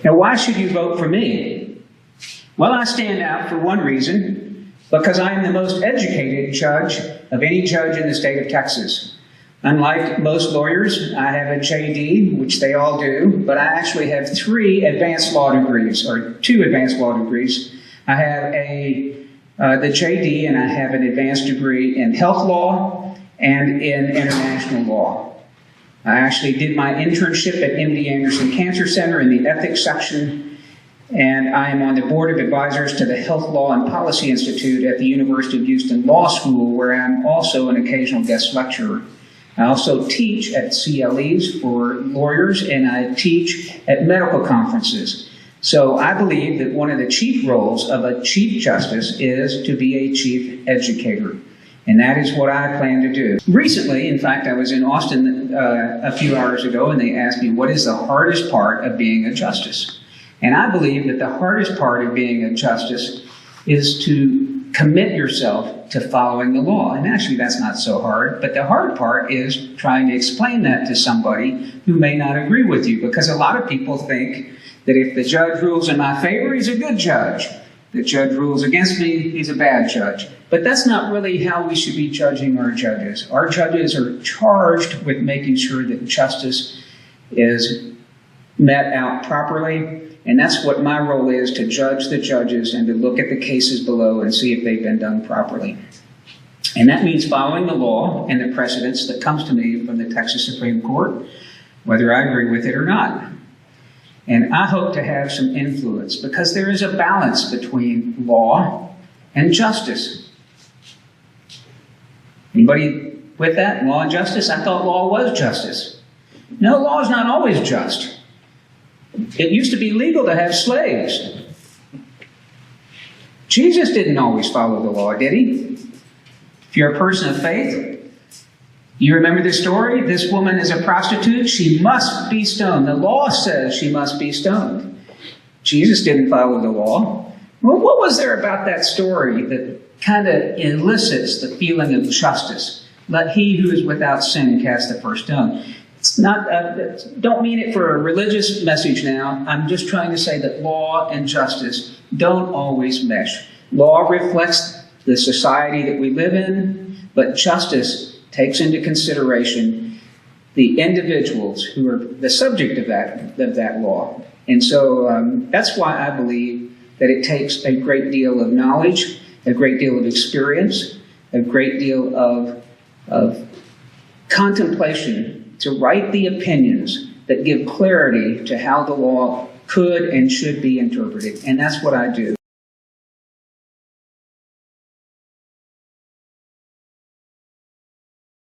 Now, why should you vote for me? Well, I stand out for one reason, because I am the most educated judge of any judge in the state of Texas. Unlike most lawyers, I have a JD, which they all do, but I actually have 3 advanced law degrees, or 2 advanced law degrees. I have the JD, and I have an advanced degree in health law and in international law. I actually did my internship at MD Anderson Cancer Center in the ethics section, and I am on the board of advisors to the Health Law and Policy Institute at the University of Houston Law School, where I'm also an occasional guest lecturer. I also teach at CLEs for lawyers, and I teach at medical conferences. So I believe that one of the chief roles of a Chief Justice is to be a chief educator. And that is what I plan to do. Recently, in fact, I was in Austin a few hours ago, and they asked me, what is the hardest part of being a justice? And I believe that the hardest part of being a justice is to commit yourself to following the law. And actually, that's not so hard. But the hard part is trying to explain that to somebody who may not agree with you. Because a lot of people think that if the judge rules in my favor, he's a good judge. The judge rules against me, he's a bad judge. But that's not really how we should be judging our judges. Our judges are charged with making sure that justice is met out properly. And that's what my role is, to judge the judges and to look at the cases below and see if they've been done properly. And that means following the law and the precedents that comes to me from the Texas Supreme Court, whether I agree with it or not. And I hope to have some influence, because there is a balance between law and justice. Anybody with that? Law and justice? I thought law was justice. No, law is not always just. It used to be legal to have slaves. Jesus didn't always follow the law, did he? If you're a person of faith, you remember the story? This woman is a prostitute. She must be stoned. The law says she must be stoned. Jesus didn't follow the law. Well, what was there about that story that kind of elicits the feeling of justice? Let he who is without sin cast the first stone. It's not, don't mean it for a religious message now. I'm just trying to say that law and justice don't always mesh. Law reflects the society that we live in, but justice takes into consideration the individuals who are the subject of that law. And so that's why I believe that it takes a great deal of knowledge, a great deal of experience, a great deal of contemplation to write the opinions that give clarity to how the law could and should be interpreted. And that's what I do.